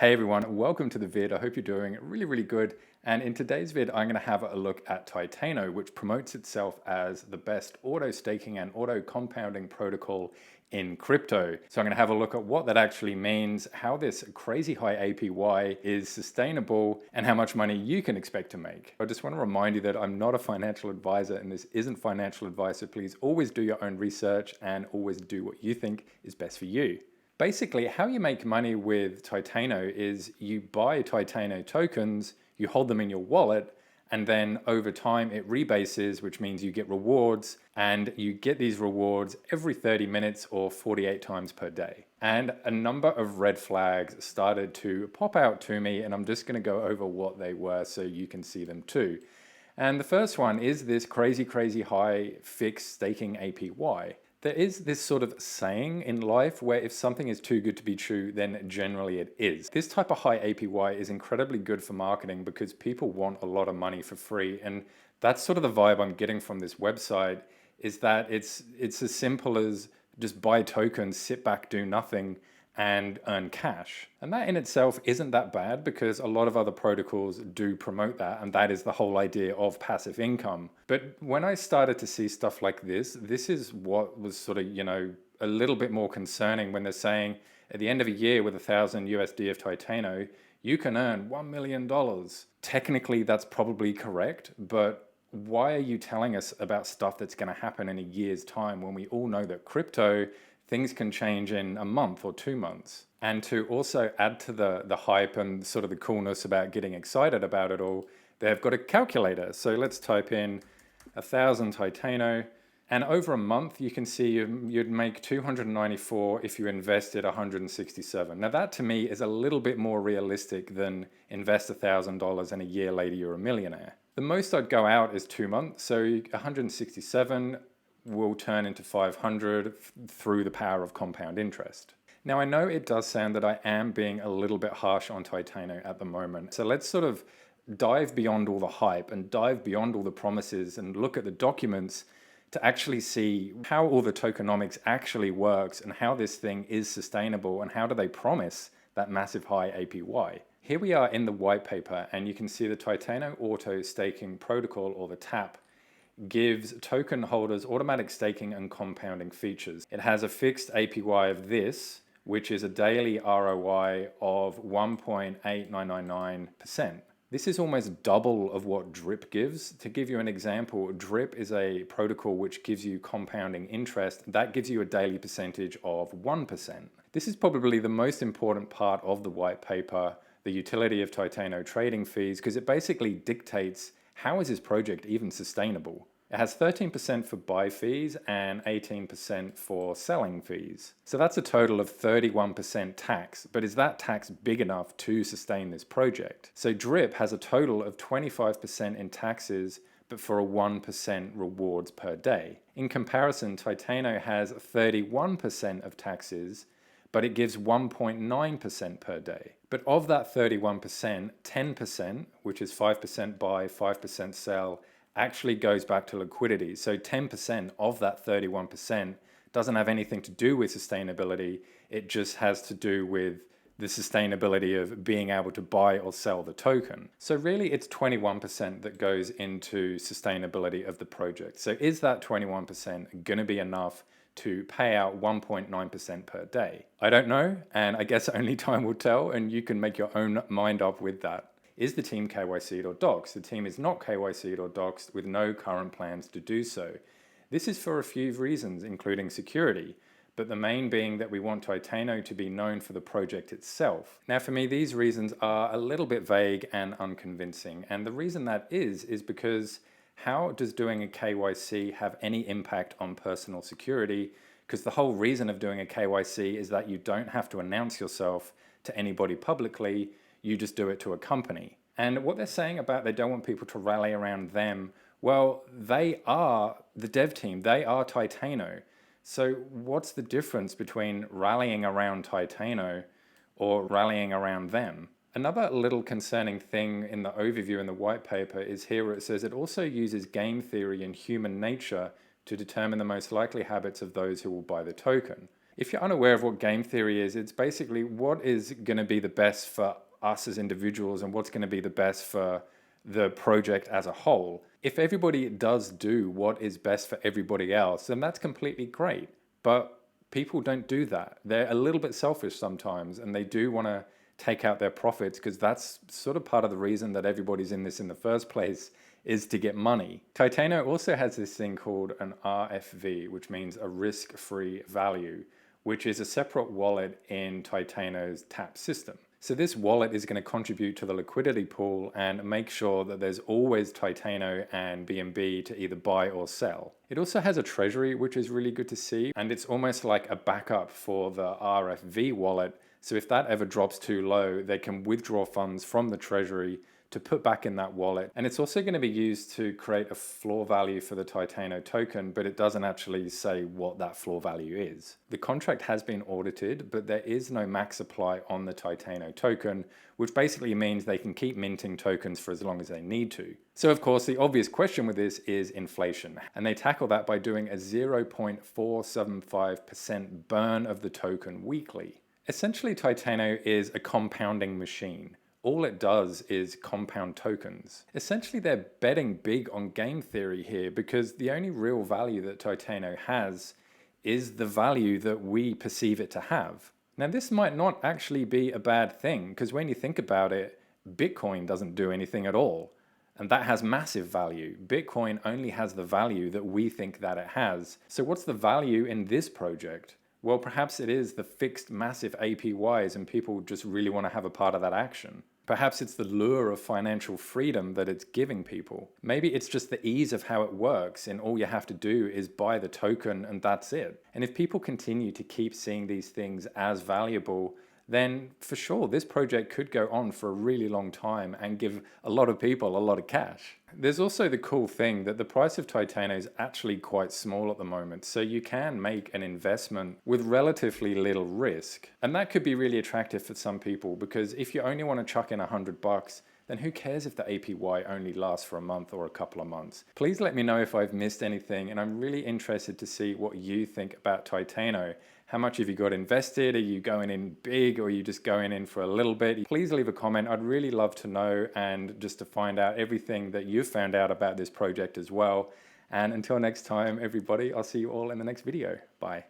Hey everyone, welcome to the vid. I hope you're doing really good. And in today's vid, I'm going to have a look at Titano, which promotes itself as the best auto staking and auto compounding protocol in crypto. So I'm going to have a look at what that actually means, how this crazy high APY is sustainable, and how much money you can expect to make. I just want to remind you that I'm not a financial advisor and this isn't financial advice, so please always do your own research and always do what you think is best for you. Basically, how you make money with Titano is you buy Titano tokens, you hold them in your wallet, and then over time it rebases, which means you get rewards, and you get these rewards every 30 minutes or 48 times per day. And a number of red flags started to pop out to me, and I'm just going to go over what they were so you can see them too. And the first one is this crazy high fixed staking APY. There is this sort of saying in life where if something is too good to be true, then generally it is. This type of high APY is incredibly good for marketing because people want a lot of money for free. And that's sort of the vibe I'm getting from this website, is that it's as simple as just buy tokens, sit back, do nothing, and earn cash. And that in itself isn't that bad because a lot of other protocols do promote that, and that is the whole idea of passive income. But when I started to see stuff like this is what was sort of, a little bit more concerning when they're saying at the end of a year with 1,000 USD of Titano, you can earn $1 million. Technically, that's probably correct, but why are you telling us about stuff that's going to happen in a year's time when we all know that crypto, things can change in a month or 2 months? And to also add to the hype and sort of the coolness about getting excited about it all, they've got a calculator. So let's type in 1,000 Titano, and over a month you can see you'd make 294 if you invested 167. Now that to me is a little bit more realistic than invest $1,000 and a year later you're a millionaire. The most I'd go out is 2 months, so 167 will turn into 500 through the power of compound interest. Now I know it does sound that I am being a little bit harsh on Titano at the moment, so let's sort of dive beyond all the hype and dive beyond all the promises and look at the documents to actually see how all the tokenomics actually works and how this thing is sustainable and how do they promise that massive high APY. Here we are in the white paper, and you can see the Titano Auto Staking Protocol, or the TAP, gives token holders automatic staking and compounding features. It has a fixed APY of this, which is a daily ROI of 1.8999%. This is almost double of what Drip gives. To give you an example, Drip is a protocol which gives you compounding interest. That gives you a daily percentage of 1%. This is probably the most important part of the white paper, the utility of Titano trading fees, because it basically dictates how is this project even sustainable. It has 13% for buy fees and 18% for selling fees. So that's a total of 31% tax, but is that tax big enough to sustain this project? So Drip has a total of 25% in taxes, but for a 1% rewards per day. In comparison, Titano has 31% of taxes, but it gives 1.9% per day. But of that 31%, 10%, which is 5% buy, 5% sell, actually goes back to liquidity. So 10% of that 31% doesn't have anything to do with sustainability. It just has to do with the sustainability of being able to buy or sell the token. So really it's 21% that goes into sustainability of the project. So is that 21% going to be enough to pay out 1.9% per day? I don't know, and I guess only time will tell, and you can make your own mind up with that. Is the team KYC'd or doxed? The team is not KYC'd or doxed with no current plans to do so. This is for a few reasons, including security, but the main being that we want Titano to be known for the project itself. Now for me, these reasons are a little bit vague and unconvincing, and the reason that is because how does doing a KYC have any impact on personal security? Because the whole reason of doing a KYC is that you don't have to announce yourself to anybody publicly, you just do it to a company. And what they're saying about they don't want people to rally around them, well, they are the dev team, they are Titano. So what's the difference between rallying around Titano or rallying around them? Another little concerning thing in the overview in the white paper is here where it says it also uses game theory and human nature to determine the most likely habits of those who will buy the token. If you're unaware of what game theory is, it's basically what is going to be the best for us as individuals and what's going to be the best for the project as a whole. If everybody does do what is best for everybody else, then that's completely great. But people don't do that. They're a little bit selfish sometimes, and they do want to take out their profits because that's sort of part of the reason that everybody's in this in the first place, is to get money. Titano also has this thing called an RFV, which means a risk-free value, which is a separate wallet in Titano's tap system. So this wallet is going to contribute to the liquidity pool and make sure that there's always Titano and BNB to either buy or sell. It also has a treasury, which is really good to see, and it's almost like a backup for the RFV wallet. So if that ever drops too low, they can withdraw funds from the treasury to put back in that wallet. And it's also going to be used to create a floor value for the Titano token, but it doesn't actually say what that floor value is. The contract has been audited, but there is no max supply on the Titano token, which basically means they can keep minting tokens for as long as they need to. So of course, the obvious question with this is inflation, and they tackle that by doing a 0.475% burn of the token weekly. Essentially, Titano is a compounding machine. All it does is compound tokens. Essentially, they're betting big on game theory here because the only real value that Titano has is the value that we perceive it to have. Now, this might not actually be a bad thing because when you think about it, Bitcoin doesn't do anything at all. And that has massive value. Bitcoin only has the value that we think that it has. So what's the value in this project? Well, perhaps it is the fixed massive APYs and people just really want to have a part of that action. Perhaps it's the lure of financial freedom that it's giving people. Maybe it's just the ease of how it works and all you have to do is buy the token and that's it. And if people continue to keep seeing these things as valuable, then for sure this project could go on for a really long time and give a lot of people a lot of cash. There's also the cool thing that the price of Titano is actually quite small at the moment, so you can make an investment with relatively little risk. And that could be really attractive for some people because if you only want to chuck in $100, then who cares if the APY only lasts for a month or a couple of months? Please let me know if I've missed anything, and I'm really interested to see what you think about Titano. How much have you got invested? Are you going in big or are you just going in for a little bit? Please leave a comment. I'd really love to know and just to find out everything that you've found out about this project as well. And until next time, everybody, I'll see you all in the next video. Bye.